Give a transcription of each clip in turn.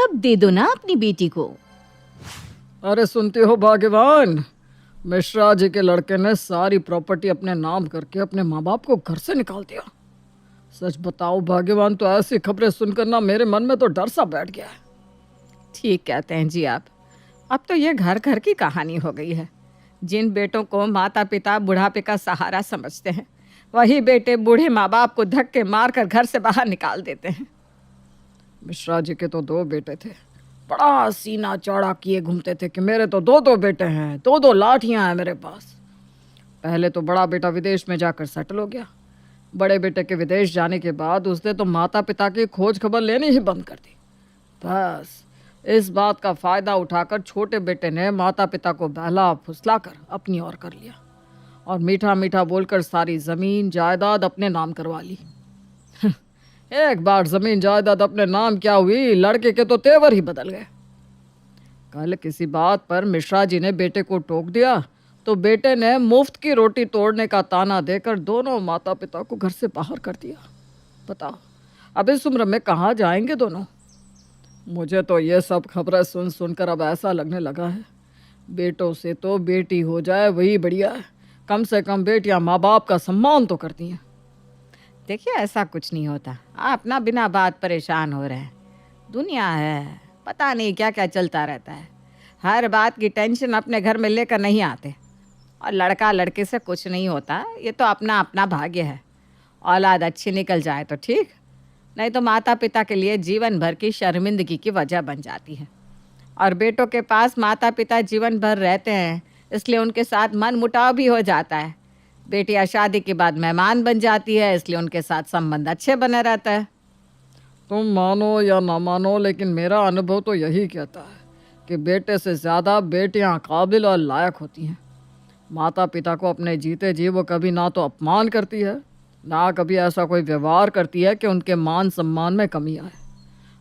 अब दे दो ना अपनी बेटी को। अरे सुनते हो भाग्यवान, मिश्रा जी के लड़के ने सारी प्रॉपर्टी अपने नाम करके अपने माँ बाप को घर से निकाल दिया। सच बताओ भाग्यवान, तो ऐसी खबरें सुनकर ना मेरे मन में तो डर सा बैठ गया है। ठीक कहते हैं जी आप। अब तो ये घर घर की कहानी हो गई है। जिन बेटों को माता पिता बुढ़ापे का सहारा समझते हैं, वही बेटे बूढ़े माँ बाप को धक्के मार कर घर से बाहर निकाल देते हैं। मिश्रा जी के तो 2 बेटे थे, बड़ा सीना चौड़ा किए घूमते थे कि मेरे तो 2 बेटे हैं, 2 लाठियां हैं मेरे पास। पहले तो बड़ा बेटा विदेश में जाकर सेटल हो गया। बड़े बेटे के विदेश जाने के बाद उसने तो माता पिता की खोज खबर लेनी ही बंद कर दी। बस इस बात का फायदा उठाकर छोटे बेटे ने माता पिता को बहला फुसला कर अपनी ओर कर लिया और मीठा मीठा बोलकर सारी जमीन जायदाद अपने नाम करवा ली। एक बार जमीन जायदाद अपने नाम क्या हुई, लड़के के तो तेवर ही बदल गए। कल किसी बात पर मिश्रा जी ने बेटे को टोक दिया तो बेटे ने मुफ्त की रोटी तोड़ने का ताना देकर दोनों माता पिता को घर से बाहर कर दिया। बताओ अब इस उम्र में कहाँ जाएंगे दोनों। मुझे तो ये सब खबरें सुन सुनकर अब ऐसा लगने लगा है, बेटों से तो बेटी हो जाए वही बढ़िया है। कम से कम बेटियां माँ बाप का सम्मान तो करती हैं। देखिए ऐसा कुछ नहीं होता, आप ना बिना बात परेशान हो रहे हैं। दुनिया है, पता नहीं क्या क्या चलता रहता है। हर बात की टेंशन अपने घर में लेकर नहीं आते। और लड़का लड़के से कुछ नहीं होता, ये तो अपना अपना भाग्य है। औलाद अच्छी निकल जाए तो ठीक, नहीं तो माता पिता के लिए जीवन भर की शर्मिंदगी की वजह बन जाती है। और बेटों के पास माता पिता जीवन भर रहते हैं, इसलिए उनके साथ मन मुटाव भी हो जाता है। बेटियां शादी के बाद मेहमान बन जाती है, इसलिए उनके साथ संबंध अच्छे बने रहता है। तुम मानो या ना मानो, लेकिन मेरा अनुभव तो यही कहता है कि बेटे से ज़्यादा बेटियां काबिल और लायक होती हैं। माता पिता को अपने जीते जी वो कभी ना तो अपमान करती है, ना कभी ऐसा कोई व्यवहार करती है कि उनके मान सम्मान में कमी आए।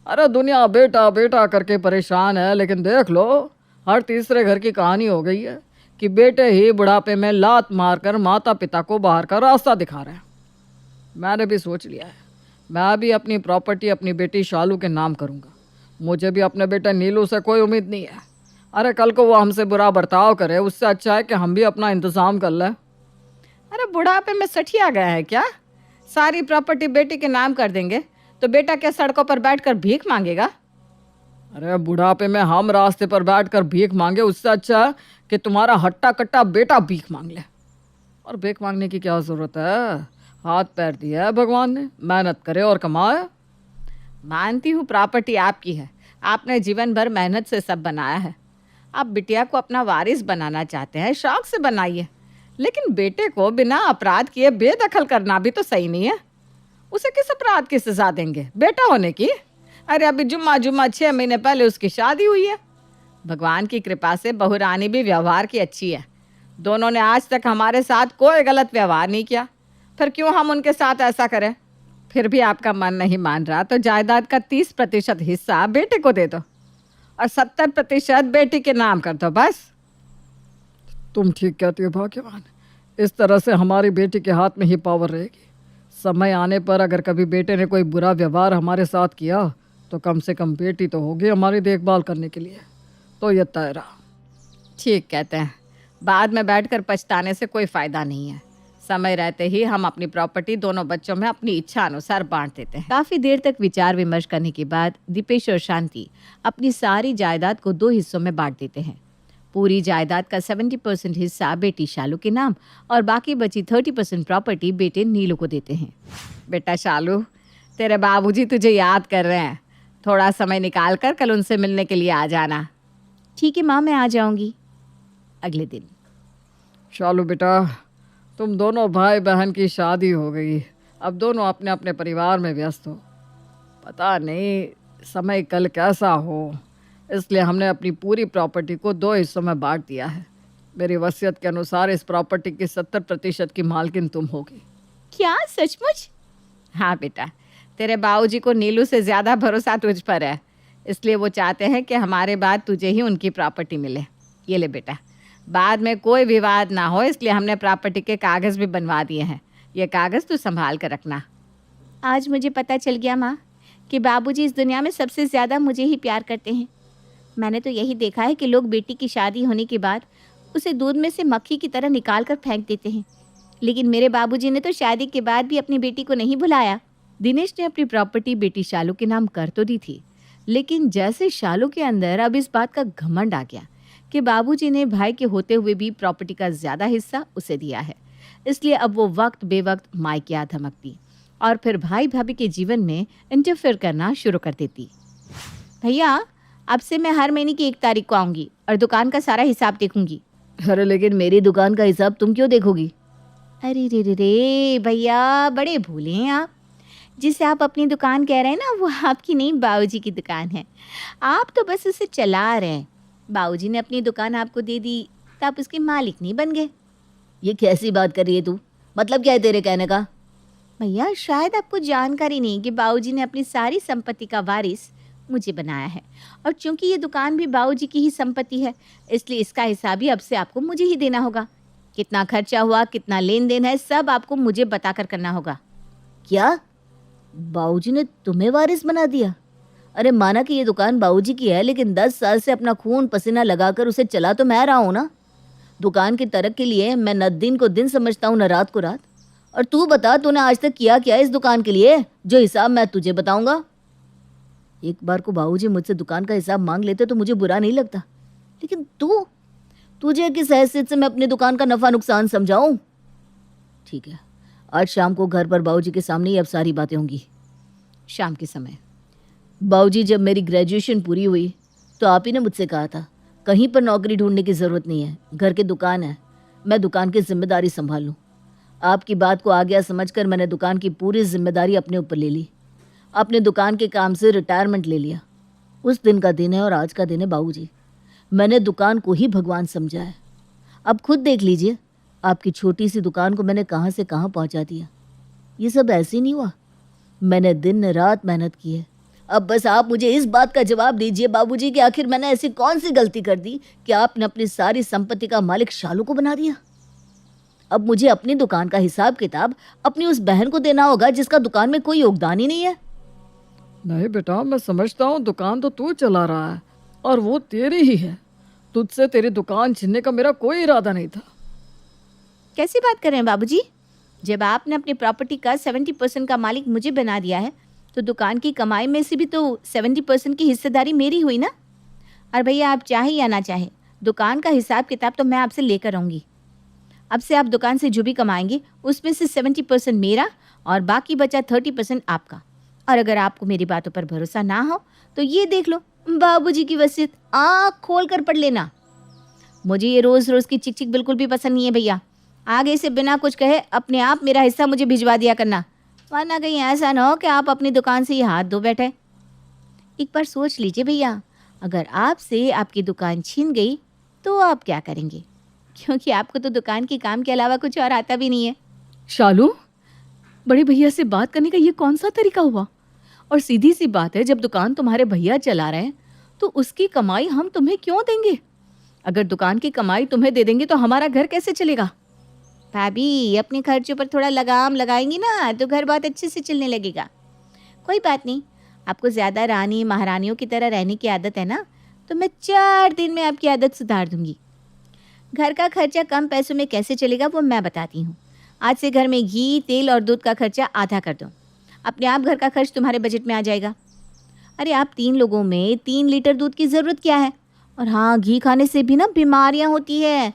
अरे दुनिया बेटा बेटा करके परेशान है, लेकिन देख लो हर तीसरे घर की कहानी हो गई है कि बेटे ही बुढ़ापे में लात मारकर माता पिता को बाहर का रास्ता दिखा रहे हैं। मैंने भी सोच लिया है, मैं भी अपनी प्रॉपर्टी अपनी बेटी शालू के नाम करूँगा। मुझे भी अपने बेटे नीलू से कोई उम्मीद नहीं है। अरे कल को वो हमसे बुरा बर्ताव करे, उससे अच्छा है कि हम भी अपना इंतज़ाम कर लें। अरे बुढ़ापे में सठिया गया है क्या? सारी प्रॉपर्टी बेटी के नाम कर देंगे तो बेटा क्या सड़कों पर बैठकर भीख मांगेगा? अरे बुढ़ापे में हम रास्ते पर बैठकर भीख मांगे, उससे अच्छा है कि तुम्हारा हट्टा कट्टा बेटा भीख मांग ले। और भीख मांगने की क्या ज़रूरत है, हाथ पैर दिया है भगवान ने, मेहनत करे और कमाए। मानती हूँ प्रॉपर्टी आपकी है, आपने जीवन भर मेहनत से सब बनाया है। आप बिटिया को अपना वारिस बनाना चाहते हैं, शौक से बनाइए, लेकिन बेटे को बिना अपराध किए बेदखल करना भी तो सही नहीं है। उसे किस अपराध की सजा देंगे, बेटा होने की? अरे अभी जुम्मा 6 महीने पहले उसकी शादी हुई है। भगवान की कृपा से बहू रानी भी व्यवहार की अच्छी है। दोनों ने आज तक हमारे साथ कोई गलत व्यवहार नहीं किया, फिर क्यों हम उनके साथ ऐसा करें? फिर भी आपका मन नहीं मान रहा तो जायदाद का 30% हिस्सा बेटे को दे दो और 70% बेटी के नाम कर दो बस। तुम ठीक कहती हो भाग्यवान, इस तरह से हमारी बेटी के हाथ में ही पावर रहेगी। समय आने पर अगर कभी बेटे ने कोई बुरा व्यवहार हमारे साथ किया तो कम से कम बेटी तो होगी हमारी देखभाल करने के लिए। तो ये तय रहा। ठीक कहते हैं, बाद में बैठकर पछताने से कोई फ़ायदा नहीं है। समय रहते ही हम अपनी प्रॉपर्टी दोनों बच्चों में अपनी इच्छा अनुसार बांट देते हैं। काफी देर तक विचार विमर्श करने के बाद दीपेश और शांति अपनी सारी जायदाद को 2 हिस्सों में बांट देते हैं। पूरी जायदाद का 70% हिस्सा बेटी शालू के नाम और बाकी बची 30% प्रॉपर्टी बेटे नीलू को देते हैं। बेटा शालू, तेरे बाबूजी तुझे याद कर रहे हैं, थोड़ा समय निकाल कर कल उनसे मिलने के लिए आ जाना। ठीक है माँ, मैं आ जाऊंगी। अगले दिन शालू बेटा, तुम दोनों भाई बहन की शादी हो गई, अब दोनों अपने अपने परिवार में व्यस्त हो। पता नहीं समय कल कैसा हो, इसलिए हमने अपनी पूरी प्रॉपर्टी को 2 हिस्सों में बांट दिया है। मेरी वसीयत के अनुसार इस प्रॉपर्टी की 70% की मालकिन तुम होगी। क्या सचमुच? हाँ बेटा, तेरे बाबूजी को नीलू से ज़्यादा भरोसा तुझ पर है, इसलिए वो चाहते हैं कि हमारे बाद तुझे ही उनकी प्रॉपर्टी मिले। ये ले बेटा, बाद में कोई विवाद ना हो इसलिए हमने प्रॉपर्टी के कागज़ भी बनवा दिए हैं। ये कागज़ तू संभाल कर रखना। आज मुझे पता चल गया माँ कि बाबूजी इस दुनिया में सबसे ज़्यादा मुझे ही प्यार करते हैं। मैंने तो यही देखा है कि लोग बेटी की शादी होने के बाद उसे दूध में से मक्खी की तरह निकाल कर फेंक देते हैं, लेकिन मेरे बाबूजी ने तो शादी के बाद भी अपनी बेटी को नहीं भुलाया। दिनेश ने अपनी प्रॉपर्टी बेटी शालू के नाम कर तो दी थी, लेकिन जैसे शालू के अंदर अब इस बात का घमंड आ गया कि बाबूजी ने भाई के होते हुए भी प्रॉपर्टी का ज़्यादा हिस्सा उसे दिया है, इसलिए अब वो वक्त बेवक्त मायके आ धमकती और फिर भाई भाभी के जीवन में इंटरफेयर करना शुरू कर देती। भैया, अब से मैं हर महीने की 1 तारीख को आऊँगी और दुकान का सारा हिसाब देखूंगी। अरे लेकिन मेरी दुकान का हिसाब तुम क्यों देखोगी? अरे रे रे रे भैया, बड़े भूले हैं आप। जिसे आप अपनी दुकान कह रहे हैं ना, वो आपकी नहीं, बाबूजी की दुकान है। आप तो बस उसे चला रहे हैं। बाबूजी ने अपनी दुकान आपको दे दी तो आप उसके मालिक नहीं बन गए। ये कैसी बात कर रही है तू? मतलब क्या है तेरे कहने का? भैया, शायद आपको जानकारी नहीं कि बाबूजी ने अपनी सारी संपत्ति का वारिस मुझे बनाया है, और चूंकि ये दुकान भी बाबूजी की ही संपत्ति है, इसलिए इसका हिसाब भी अब से आपको मुझे ही देना होगा। कितना खर्चा हुआ, कितना लेन देन है, सब आपको मुझे बताकर करना होगा। क्या बाबूजी ने तुम्हें वारिस बना दिया? अरे माना कि ये दुकान बाबूजी की है, लेकिन 10 साल से अपना खून पसीना लगाकर उसे चला तो मैं रहा हूँ ना। दुकान की तरक्की के लिए मैं न दिन को दिन समझता हूँ, न रात को रात। और तू बता, तूने आज तक किया क्या इस दुकान के लिए, जो हिसाब मैं तुझे बताऊंगा? एक बार को बाबूजी मुझसे दुकान का हिसाब मांग लेते तो मुझे बुरा नहीं लगता, लेकिन तुझे किस हैसियत से मैं अपनी दुकान का नफा नुकसान समझाऊं? ठीक है, आज शाम को घर पर बाबूजी के सामने ही अब सारी बातें होंगी। शाम के समय बाबूजी, जब मेरी ग्रेजुएशन पूरी हुई तो आप ही ने मुझसे कहा था कहीं पर नौकरी ढूंढने की ज़रूरत नहीं है, घर की दुकान है, मैं दुकान की जिम्मेदारी संभाल लूँ। आपकी बात को आ गया समझकर मैंने दुकान की पूरी जिम्मेदारी अपने ऊपर ले ली। अपने दुकान के काम से रिटायरमेंट ले लिया। उस दिन का दिन है और आज का दिन है बाबूजी। मैंने दुकान को ही भगवान समझा है। अब खुद देख लीजिए, आपकी छोटी सी दुकान को मैंने कहाँ से कहाँ पहुँचा दिया। ये सब ऐसे ही नहीं हुआ, मैंने दिन रात मेहनत की है। अब बस आप मुझे इस बात का जवाब दीजिए बाबूजी कि आखिर मैंने ऐसी कौन सी गलती कर दी कि आपने अपनी सारी संपत्ति का मालिक शालू को बना दिया। अब मुझे अपनी दुकान का हिसाब किताब अपनी उस बहन को देना होगा जिसका दुकान में कोई योगदान ही नहीं है। नहीं बेटा, मैं समझता हूँ दुकान तो तू चला रहा है और वो तेरी ही है। तुझसे तेरी दुकान छीनने का मेरा कोई इरादा नहीं था। कैसी बात कर रहे हैं बाबूजी? जब आपने अपनी प्रॉपर्टी का 70% का मालिक मुझे बना दिया है, तो दुकान की कमाई में से भी तो 70% की हिस्सेदारी मेरी हुई ना। और भैया, आप चाहे या ना चाहे, दुकान का हिसाब किताब तो मैं आपसे लेकर आऊँगी। अब से आप दुकान से जो भी कमाएंगे उसमें से 70% मेरा और बाकी बचा 30% आपका। और अगर आपको मेरी बातों पर भरोसा ना हो तो ये देख लो, बाबूजी की वसीयत आँख खोल कर पढ़ लेना। मुझे ये रोज़ रोज़ की चिक चिक बिल्कुल भी पसंद नहीं है भैया। आगे से बिना कुछ कहे अपने आप मेरा हिस्सा मुझे भिजवा दिया करना, वरना कहीं ऐसा ना हो कि आप अपनी दुकान से ही हाथ धो बैठे। एक बार सोच लीजिए भैया, अगर आपसे आपकी दुकान छीन गई तो आप क्या करेंगे? क्योंकि आपको तो दुकान के काम के अलावा कुछ और आता भी नहीं है। शालू, बड़े भैया से बात करने का ये कौन सा तरीका हुआ? और सीधी सी बात है, जब दुकान तुम्हारे भैया चला रहे हैं तो उसकी कमाई हम तुम्हें क्यों देंगे? अगर दुकान की कमाई तुम्हें दे देंगे तो हमारा घर कैसे चलेगा? भाभी, अपने खर्चों पर थोड़ा लगाम लगाएंगी ना तो घर बहुत अच्छे से चलने लगेगा। कोई बात नहीं, आपको ज़्यादा रानी महारानियों की तरह रहने की आदत है ना, तो मैं 4 दिन में आपकी आदत सुधार दूंगी। घर का खर्चा कम पैसों में कैसे चलेगा वो मैं बताती हूँ। आज से घर में घी, तेल और दूध का खर्चा आधा कर दो, अपने आप घर का खर्च तुम्हारे बजट में आ जाएगा। अरे आप 3 लोगों में 3 लीटर दूध की ज़रूरत क्या है? और हाँ, घी खाने से भी ना बीमारियाँ होती है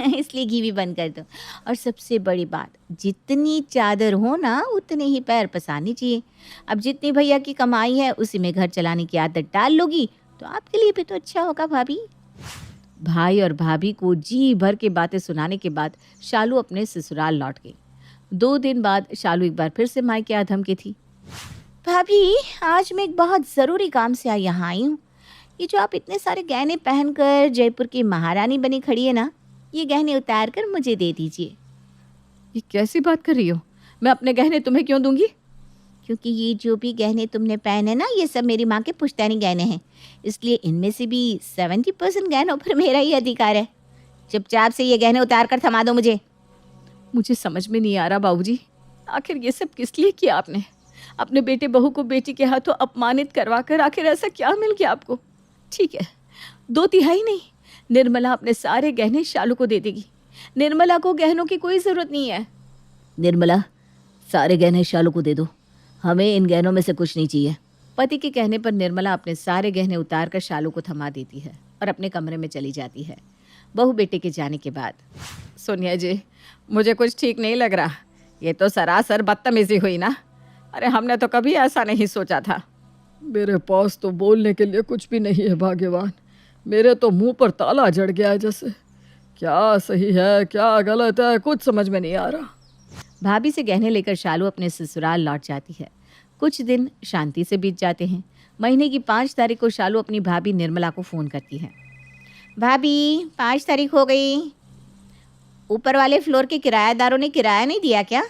इसलिए घी भी बंद कर दो। और सबसे बड़ी बात, जितनी चादर हो ना उतने ही पैर पसारनी चाहिए। अब जितनी भैया की कमाई है उसी में घर चलाने की आदत डाल लोगी तो आपके लिए भी तो अच्छा होगा भाभी। भाई और भाभी को जी भर के बातें सुनाने के बाद शालू अपने ससुराल लौट गई। 2 दिन बाद शालू एक बार फिर से मायके आ धमकी थी। भाभी, आज मैं एक बहुत ज़रूरी काम से यहाँ आई हूँ। ये जो आप इतने सारे गहने पहनकर जयपुर की महारानी बनी खड़ी है ना, ये गहने उतार कर मुझे दे दीजिए। ये कैसी बात कर रही हो? मैं अपने गहने तुम्हें क्यों दूंगी? क्योंकि ये जो भी गहने तुमने पहने ना, ये सब मेरी माँ के पुश्तैनी गहने हैं, इसलिए इनमें से भी 70% गहनों पर मेरा ही अधिकार है। चुपचाप से ये गहने उतार कर थमा दो मुझे। मुझे समझ में नहीं आ रहा बाबूजी, आखिर ये सब किस लिए किया आपने? अपने बेटे बहू को बेटी के हाथों अपमानित करवा कर आखिर ऐसा क्या मिल गया आपको? ठीक है, 2/3 नहीं, निर्मला अपने सारे गहने शालू को दे देगी। निर्मला को गहनों की कोई ज़रूरत नहीं है। निर्मला, सारे गहने शालू को दे दो, हमें इन गहनों में से कुछ नहीं चाहिए। पति के कहने पर निर्मला अपने सारे गहने उतार कर शालू को थमा देती है और अपने कमरे में चली जाती है। बहू बेटे के जाने के बाद, सोनिया जी, मुझे कुछ ठीक नहीं लग रहा। ये तो सरासर बदतमीजी हुई ना। अरे हमने तो कभी ऐसा नहीं सोचा था। मेरे पास तो बोलने के लिए कुछ भी नहीं है भाग्यवान। मेरे तो मुंह पर ताला जड़ गया है जैसे। क्या सही है क्या गलत है कुछ समझ में नहीं आ रहा। भाभी से गहने लेकर शालू अपने ससुराल लौट जाती है। कुछ दिन शांति से बीत जाते हैं। महीने की 5 तारीख को शालू अपनी भाभी निर्मला को फ़ोन करती है। भाभी, 5 तारीख हो गई, ऊपर वाले फ्लोर के किराएदारों ने किराया नहीं दिया क्या?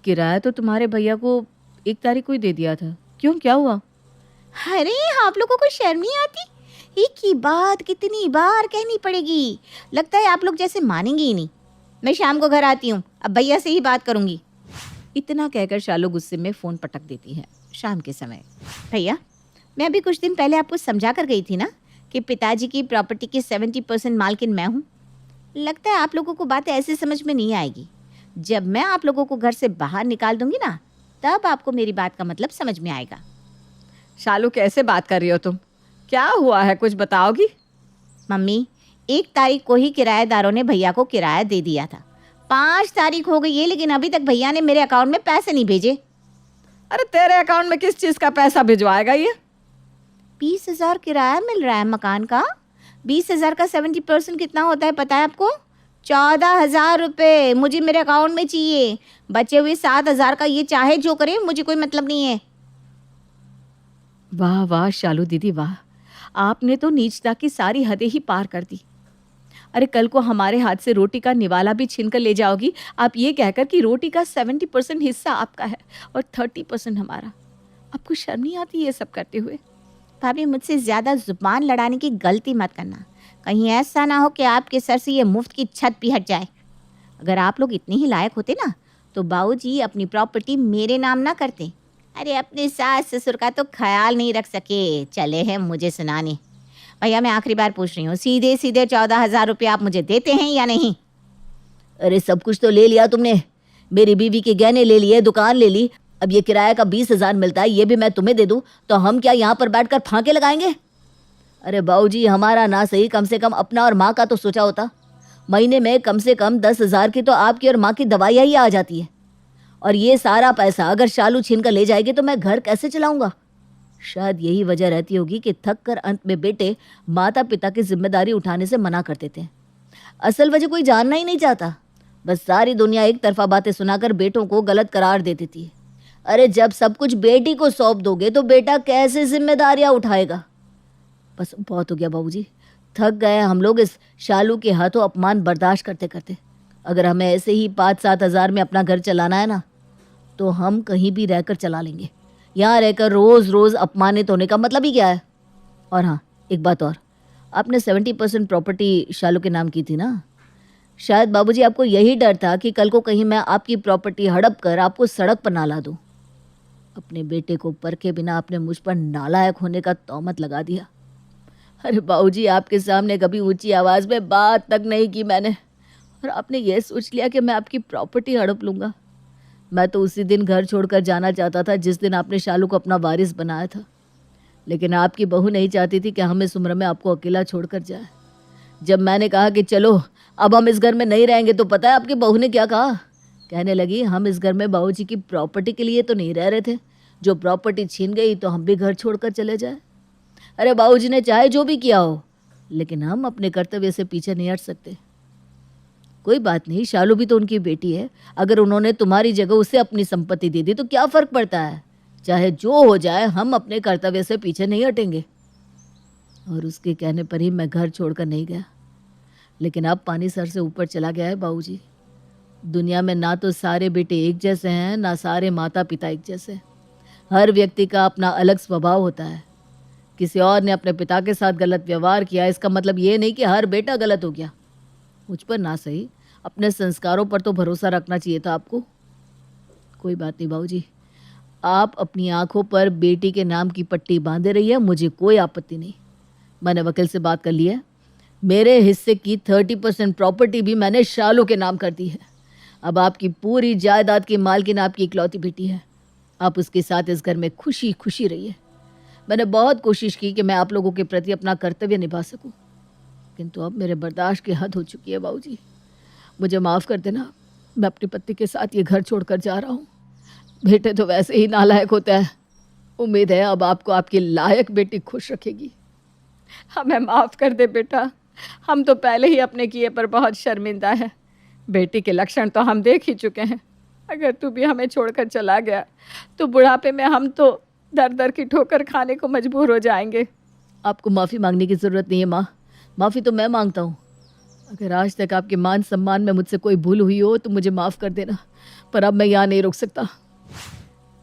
किराया तो तुम्हारे भैया को 1 तारीख को ही दे दिया था। क्यों, क्या हुआ? अरे आप लोगों को शर्म नहीं आती? एक ही बात कितनी बार कहनी पड़ेगी। लगता है आप लोग जैसे मानेंगे ही नहीं। मैं शाम को घर आती हूँ, अब भैया से ही बात करूँगी। इतना कहकर शालू गुस्से में फ़ोन पटक देती है। शाम के समय, भैया, मैं अभी कुछ दिन पहले आपको समझा कर गई थी ना कि पिताजी की प्रॉपर्टी की 70% मालकिन मैं हूँ। लगता है आप लोगों को बातें ऐसे समझ में नहीं आएगी। जब मैं आप लोगों को घर से बाहर निकाल दूंगी ना, तब आपको मेरी बात का मतलब समझ में आएगा। शालू, कैसे बात कर रही हो तुम? क्या हुआ है, कुछ बताओगी? मम्मी, 1 तारीख को ही किराएदारों ने भैया को किराया दे दिया था। 5 तारीख हो गई है, लेकिन अभी तक भैया ने मेरे अकाउंट में पैसे नहीं भेजे। अरे तेरे अकाउंट में किस चीज़ का पैसा भिजवाएगा ये? 20,000 किराया मिल रहा है मकान का। 20,000 का 70% कितना होता है पता है आपको? 14,000 रुपये मुझे मेरे अकाउंट में चाहिए। बचे हुए 7,000 का ये चाहे जो करे, मुझे कोई मतलब नहीं है। वाह वाह शालू दीदी वाह, आपने तो नीचता की सारी हदें ही पार कर दी। अरे कल को हमारे हाथ से रोटी का निवाला भी छीन कर ले जाओगी, आप ये कहकर कि रोटी का 70% हिस्सा आपका है और 30% हमारा। आपको शर्म नहीं आती ये सब करते हुए? भाभी, मुझसे ज़्यादा जुबान लड़ाने की गलती मत करना। कहीं ऐसा ना हो कि आपके सर से ये मुफ्त की छत भी हट जाए। अगर आप लोग इतने ही लायक होते ना, तो बाबूजी अपनी प्रॉपर्टी मेरे नाम ना करते। अरे अपने सास ससुर का तो ख्याल नहीं रख सके, चले हैं मुझे सुनाने। भैया, मैं आखिरी बार पूछ रही हूँ, सीधे सीधे 14,000 रुपये आप मुझे देते हैं या नहीं? अरे सब कुछ तो ले लिया तुमने। मेरी बीवी के गहने ले लिए, दुकान ले ली, अब ये किराया का 20,000 मिलता है, ये भी मैं तुम्हें दे दूं तो हम क्या यहाँ पर बैठकर फांके लगाएंगे? अरे बाबूजी, हमारा ना सही कम से कम अपना और माँ का तो सोचा होता। महीने में कम से कम 10,000 की तो आपकी और माँ की दवाइयाँ ही आ जाती है। और ये सारा पैसा अगर शालू छीन कर ले जाएगी तो मैं घर कैसे चलाऊंगा? शायद यही वजह रहती होगी कि थक कर अंत में बेटे माता पिता की जिम्मेदारी उठाने से मना कर देते हैं। असल वजह कोई जानना ही नहीं चाहता। बस सारी दुनिया एक तरफा बातें सुनाकर बेटों को गलत करार दे देती है। अरे जब सब कुछ बेटी को सौंप दोगे तो बेटा कैसे जिम्मेदारियां उठाएगा? बस बहुत हो गया बाबूजी, थक गए हम लोग इस शालू के हाथों अपमान बर्दाश्त करते करते। अगर हमें ऐसे ही 5-7 हज़ार में अपना घर चलाना है ना, तो हम कहीं भी रहकर चला लेंगे। यहाँ रहकर रोज़ रोज़ अपमानित होने का मतलब ही क्या है? और हाँ, एक बात और, आपने 70% प्रॉपर्टी शालू के नाम की थी ना? शायद बाबूजी आपको यही डर था कि कल को कहीं मैं आपकी प्रॉपर्टी हड़प कर आपको सड़क पर ना ला दूँ। अपने बेटे को परखे बिना आपने मुझ पर नालायक होने का तौमत लगा दिया। अरे बाबूजी, आपके सामने कभी ऊंची आवाज़ में बात तक नहीं की मैंने, और आपने ये सोच लिया कि मैं आपकी प्रॉपर्टी हड़प लूँगा। मैं तो उसी दिन घर छोड़कर जाना चाहता था जिस दिन आपने शालू को अपना वारिस बनाया था, लेकिन आपकी बहू नहीं चाहती थी कि हम इस उम्र में आपको अकेला छोड़कर जाए। जब मैंने कहा कि चलो अब हम इस घर में नहीं रहेंगे, तो पता है आपकी बहू ने क्या कहा? कहने लगी, हम इस घर में बाबूजी की प्रॉपर्टी के लिए तो नहीं रह रहे थे, जो प्रॉपर्टी छीन गई तो हम भी घर छोड़कर चले जाए। अरे बाबूजी ने चाहे जो भी किया हो, लेकिन हम अपने कर्तव्य से पीछे नहीं हट सकते। कोई बात नहीं, शालू भी तो उनकी बेटी है। अगर उन्होंने तुम्हारी जगह उसे अपनी संपत्ति दे दी तो क्या फ़र्क पड़ता है? चाहे जो हो जाए, हम अपने कर्तव्य से पीछे नहीं हटेंगे। और उसके कहने पर ही मैं घर छोड़कर नहीं गया, लेकिन अब पानी सर से ऊपर चला गया है बाबूजी। दुनिया में ना तो सारे बेटे एक जैसे हैं, ना सारे माता पिता एक जैसे। हर व्यक्ति का अपना अलग स्वभाव होता है। किसी और ने अपने पिता के साथ गलत व्यवहार किया, इसका मतलब ये नहीं कि हर बेटा गलत हो गया। मुझ पर ना सही, अपने संस्कारों पर तो भरोसा रखना चाहिए था आपको। कोई बात नहीं बाबूजी, आप अपनी आंखों पर बेटी के नाम की पट्टी बांधे रही है, मुझे कोई आपत्ति नहीं। मैंने वकील से बात कर ली है। मेरे हिस्से की 30% प्रॉपर्टी भी मैंने शालू के नाम कर दी है। अब आपकी पूरी जायदाद की मालकिन आपकी इकलौती बेटी है। आप उसके साथ इस घर में खुशी खुशी रहिए। मैंने बहुत कोशिश की कि मैं आप लोगों के प्रति अपना कर्तव्य निभा सकूं, किंतु अब मेरे बर्दाश्त की हद हो चुकी है। बाबूजी, मुझे माफ़ कर देना। मैं अपनी पति के साथ ये घर छोड़कर जा रहा हूँ। बेटे तो वैसे ही नालायक होता है। उम्मीद है अब आपको आपकी लायक बेटी खुश रखेगी। हमें माफ़ कर दे बेटा, हम तो पहले ही अपने किए पर बहुत शर्मिंदा है। बेटी के लक्षण तो हम देख ही चुके हैं। अगर तू भी हमें छोड़कर चला गया तो बुढ़ापे में हम तो दर दर की ठोकर खाने को मजबूर हो जाएंगे। आपको माफ़ी मांगने की ज़रूरत नहीं है माँ, माफ़ी तो मैं मांगता हूँ। अगर आज तक आपके मान सम्मान में मुझसे कोई भूल हुई हो तो मुझे माफ़ कर देना, पर अब मैं यहाँ नहीं रुक सकता।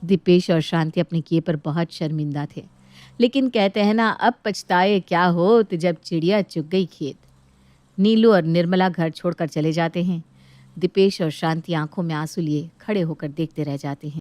दीपेश और शांति अपने किए पर बहुत शर्मिंदा थे, लेकिन कहते हैं ना, अब पछताए क्या हो तो जब चिड़िया चुग गई खेत। नीलू और निर्मला घर छोड़कर चले जाते हैं। दीपेश और शांति आंखों में आंसू लिए खड़े होकर देखते रह जाते हैं।